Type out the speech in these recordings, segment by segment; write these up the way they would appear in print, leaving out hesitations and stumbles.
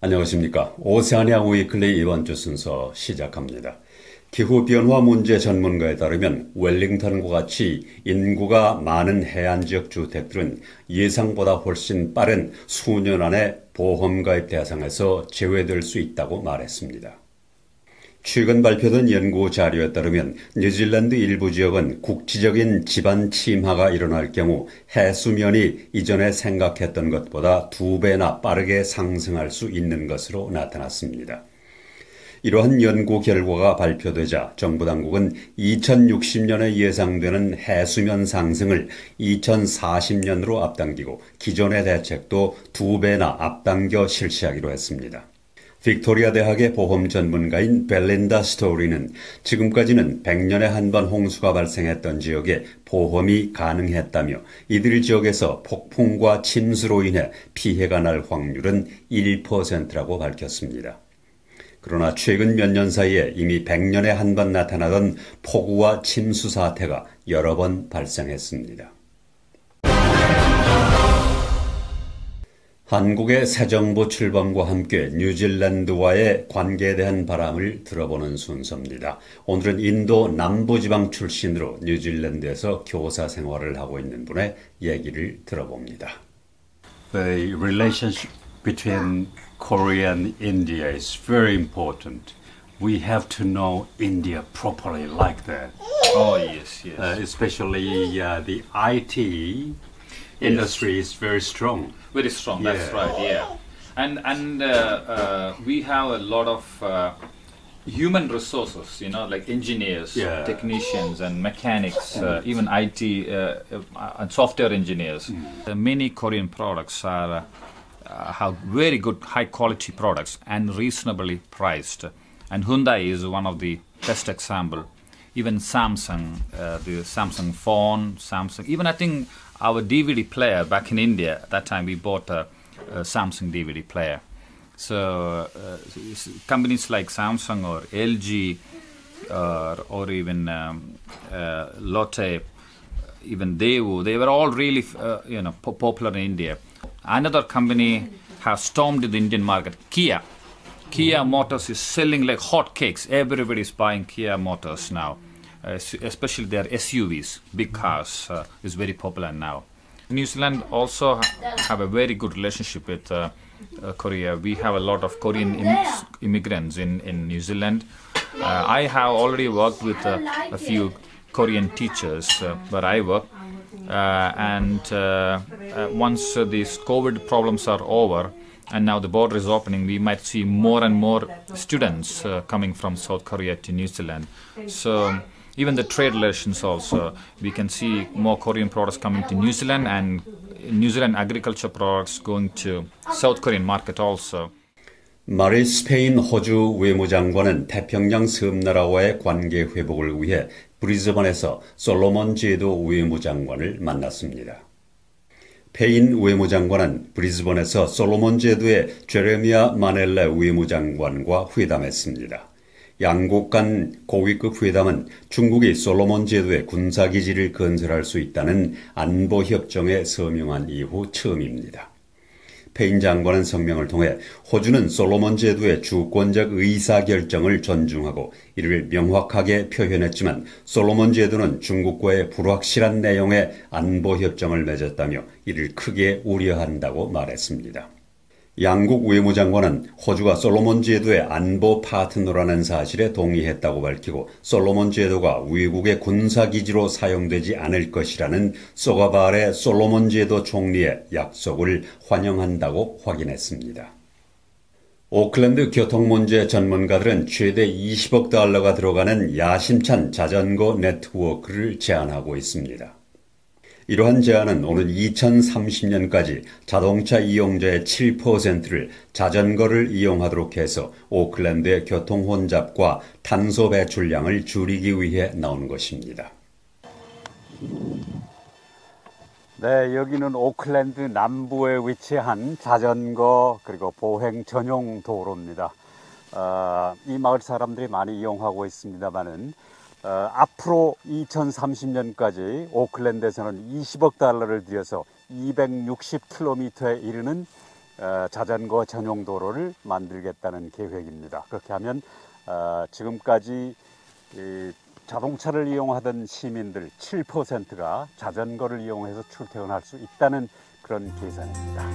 안녕하십니까. 오세아니아 위클리 이번 주 순서 시작합니다. 기후변화 문제 전문가에 따르면 웰링턴과 같이 인구가 많은 해안지역 주택들은 예상보다 훨씬 빠른 수년 안에 보험가입 대상에서 제외될 수 있다고 말했습니다. 최근 발표된 연구 자료에 따르면 뉴질랜드 일부 지역은 국지적인 지반 침하가 일어날 경우 해수면이 이전에 생각했던 것보다 2배나 빠르게 상승할 수 있는 것으로 나타났습니다. 이러한 연구 결과가 발표되자 정부 당국은 2060년에 예상되는 해수면 상승을 2040년으로 앞당기고 기존의 대책도 2배나 앞당겨 실시하기로 했습니다. 빅토리아 대학의 보험 전문가인 벨린다 스토리는 지금까지는 100년에 한 번 홍수가 발생했던 지역에 보험이 가능했다며 이들 지역에서 폭풍과 침수로 인해 피해가 날 확률은 1%라고 밝혔습니다. 그러나 최근 몇 년 사이에 이미 100년에 한 번 나타나던 폭우와 침수 사태가 여러 번 발생했습니다. 한국의 새 정부 출범과 함께 뉴질랜드와의 관계에 대한 바람을 들어보는 순서입니다. 오늘은 인도 남부지방 출신으로 뉴질랜드에서 교사 생활을 하고 있는 분의 얘기를 들어봅니다. The relationship between Korea and India is very important. We have to know India properly like that. Oh, yes, yes. Especially the IT industry is very strong. Very strong, that's right, yeah. And we have a lot of human resources, you know, like engineers, technicians and mechanics, even IT and software engineers. Many Korean products are have very good high quality products and reasonably priced. And Hyundai is one of the best example. Even Samsung, the Samsung phone, Samsung, even I think our DVD player back in India, at that time we bought a Samsung DVD player. So companies like Samsung or LG or even Lotte, even Daewoo, they were all really popular in India. Another company has stormed the Indian market, Kia. Kia Motors is selling like hotcakes. Everybody is buying Kia Motors now. Especially their SUVs, big cars, is very popular now. New Zealand also have a very good relationship with Korea. We have a lot of Korean immigrants in New Zealand. I have already worked with a few Korean teachers where I work. Once these COVID problems are over, and now the border is opening, we might see more and more students coming from South Korea to New Zealand. So even the trade relations also, we can see more Korean products coming to New Zealand and New Zealand agriculture products going to South Korean market also. 마리 스페인 호주 외무장관은 태평양 섬나라와의 관계 회복을 위해 브리즈번에서 솔로몬 제도 외무장관을 만났습니다. 페인 외무장관은 브리즈번에서 솔로몬 제도의 제레미아 마넬레 외무장관과 회담했습니다. 양국 간 고위급 회담은 중국이 솔로몬 제도에 군사기지를 건설할 수 있다는 안보협정에 서명한 이후 처음입니다. 페인 장관은 성명을 통해 호주는 솔로몬 제도의 주권적 의사결정을 존중하고 이를 명확하게 표현했지만 솔로몬 제도는 중국과의 불확실한 내용의 안보협정을 맺었다며 이를 크게 우려한다고 말했습니다. 양국 외무장관은 호주가 솔로몬 제도의 안보 파트너라는 사실에 동의했다고 밝히고 솔로몬 제도가 외국의 군사기지로 사용되지 않을 것이라는 소가발의 솔로몬 제도 총리의 약속을 환영한다고 확인했습니다. 오클랜드 교통문제 전문가들은 최대 20억 달러가 들어가는 야심찬 자전거 네트워크를 제안하고 있습니다. 이러한 제안은 오는 2030년까지 자동차 이용자의 7%를 자전거를 이용하도록 해서 오클랜드의 교통 혼잡과 탄소 배출량을 줄이기 위해 나온 것입니다. 네, 여기는 오클랜드 남부에 위치한 자전거 그리고 보행 전용 도로입니다. 이 마을 사람들이 많이 이용하고 있습니다만은 앞으로 2030년까지 오클랜드에서는 20억 달러를 들여서 260km에 이르는 자전거 전용 도로를 만들겠다는 계획입니다. 그렇게 하면 지금까지 자동차를 이용하던 시민들 7%가 자전거를 이용해서 출퇴근할 수 있다는 그런 계산입니다.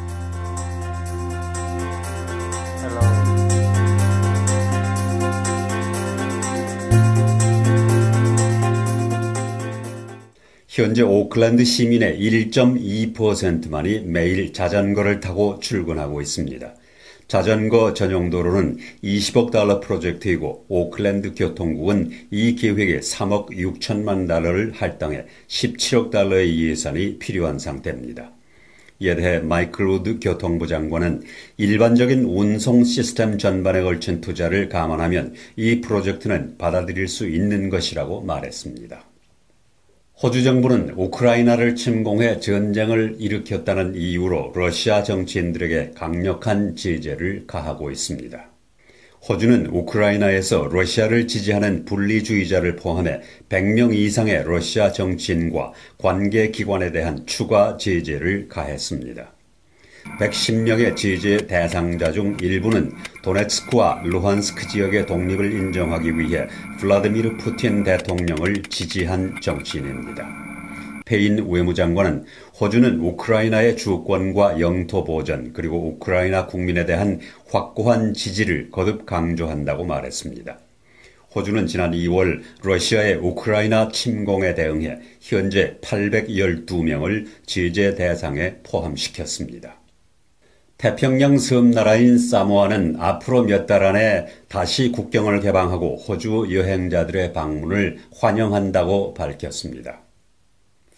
현재 오클랜드 시민의 1.2%만이 매일 자전거를 타고 출근하고 있습니다. 자전거 전용 도로는 20억 달러 프로젝트이고 오클랜드 교통국은 이 계획에 3억 6천만 달러를 할당해 17억 달러의 예산이 필요한 상태입니다. 이에 대해 마이클 우드 교통부 장관은 일반적인 운송 시스템 전반에 걸친 투자를 감안하면 이 프로젝트는 받아들일 수 있는 것이라고 말했습니다. 호주 정부는 우크라이나를 침공해 전쟁을 일으켰다는 이유로 러시아 정치인들에게 강력한 제재를 가하고 있습니다. 호주는 우크라이나에서 러시아를 지지하는 분리주의자를 포함해 100명 이상의 러시아 정치인과 관계기관에 대한 추가 제재를 가했습니다. 110명의 제재 대상자 중 일부는 도네츠크와 루한스크 지역의 독립을 인정하기 위해 블라디미르 푸틴 대통령을 지지한 정치인입니다. 페인 외무장관은 호주는 우크라이나의 주권과 영토 보전 그리고 우크라이나 국민에 대한 확고한 지지를 거듭 강조한다고 말했습니다. 호주는 지난 2월 러시아의 우크라이나 침공에 대응해 현재 812명을 제재 대상에 포함시켰습니다. 태평양 섬나라인 사모아는 앞으로 몇 달 안에 다시 국경을 개방하고 호주 여행자들의 방문을 환영한다고 밝혔습니다.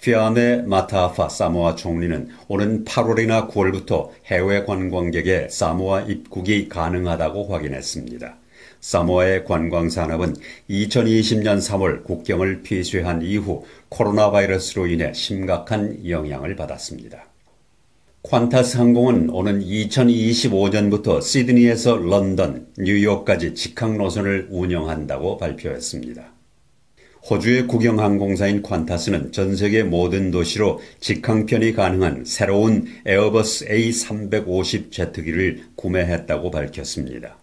피아메 마타아파 사모아 총리는 오는 8월이나 9월부터 해외 관광객의 사모아 입국이 가능하다고 확인했습니다. 사모아의 관광 산업은 2020년 3월 국경을 폐쇄한 이후 코로나 바이러스로 인해 심각한 영향을 받았습니다. 퀀타스 항공은 오는 2025년부터 시드니에서 런던, 뉴욕까지 직항 노선을 운영한다고 발표했습니다. 호주의 국영항공사인 퀀타스는 전 세계 모든 도시로 직항편이 가능한 새로운 에어버스 A350 제트기를 구매했다고 밝혔습니다.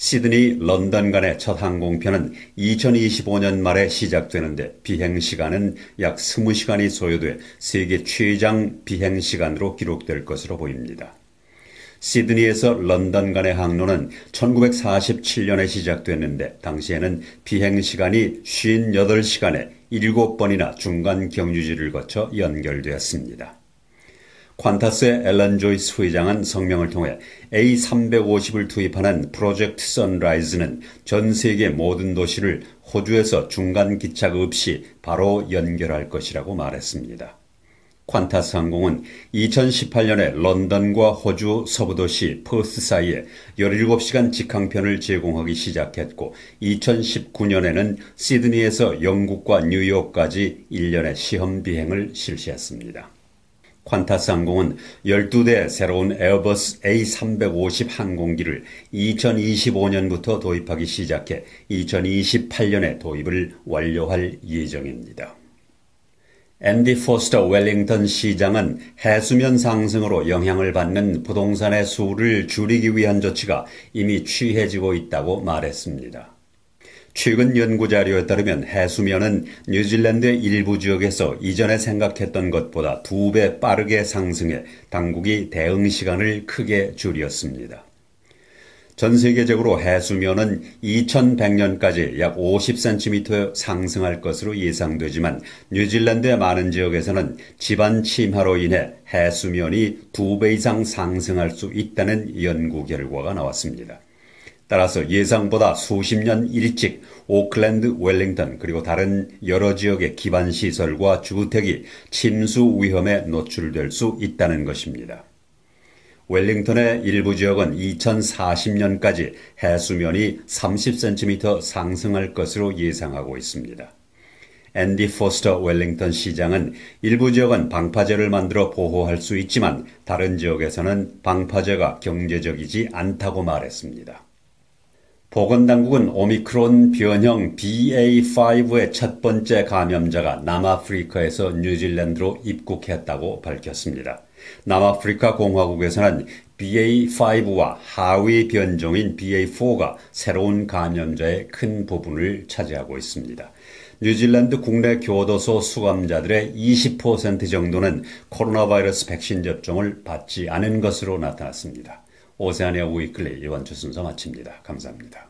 시드니, 런던 간의 첫 항공편은 2025년 말에 시작되는데 비행시간은 약 20시간이 소요돼 세계 최장 비행시간으로 기록될 것으로 보입니다. 시드니에서 런던 간의 항로는 1947년에 시작됐는데 당시에는 비행시간이 58시간에 7번이나 중간 경유지를 거쳐 연결되었습니다. 퀀타스의 앨런 조이스 회장은 성명을 통해 A350을 투입하는 프로젝트 선라이즈는 전 세계 모든 도시를 호주에서 중간 기착 없이 바로 연결할 것이라고 말했습니다. 퀀타스 항공은 2018년에 런던과 호주 서부도시 퍼스 사이에 17시간 직항편을 제공하기 시작했고 2019년에는 시드니에서 영국과 뉴욕까지 1년의 시험 비행을 실시했습니다. 퀀타스 항공은 12대 새로운 에어버스 A350 항공기를 2025년부터 도입하기 시작해 2028년에 도입을 완료할 예정입니다. 앤디 포스터 웰링턴 시장은 해수면 상승으로 영향을 받는 부동산의 수를 줄이기 위한 조치가 이미 취해지고 있다고 말했습니다. 최근 연구자료에 따르면 해수면은 뉴질랜드의 일부 지역에서 이전에 생각했던 것보다 2배 빠르게 상승해 당국이 대응 시간을 크게 줄였습니다. 전 세계적으로 해수면은 2100년까지 약 50cm 상승할 것으로 예상되지만 뉴질랜드의 많은 지역에서는 지반 침하로 인해 해수면이 2배 이상 상승할 수 있다는 연구 결과가 나왔습니다. 따라서 예상보다 수십 년 일찍 오클랜드, 웰링턴 그리고 다른 여러 지역의 기반시설과 주택이 침수 위험에 노출될 수 있다는 것입니다. 웰링턴의 일부 지역은 2040년까지 해수면이 30cm 상승할 것으로 예상하고 있습니다. 앤디 포스터 웰링턴 시장은 일부 지역은 방파제를 만들어 보호할 수 있지만 다른 지역에서는 방파제가 경제적이지 않다고 말했습니다. 보건당국은 오미크론 변형 BA5의 첫 번째 감염자가 남아프리카에서 뉴질랜드로 입국했다고 밝혔습니다. 남아프리카 공화국에서는 BA5와 하위 변종인 BA4가 새로운 감염자의 큰 부분을 차지하고 있습니다. 뉴질랜드 국내 교도소 수감자들의 20% 정도는 코로나 바이러스 백신 접종을 받지 않은 것으로 나타났습니다. 오세아니아 위클리 이번 주 순서 마칩니다. 감사합니다.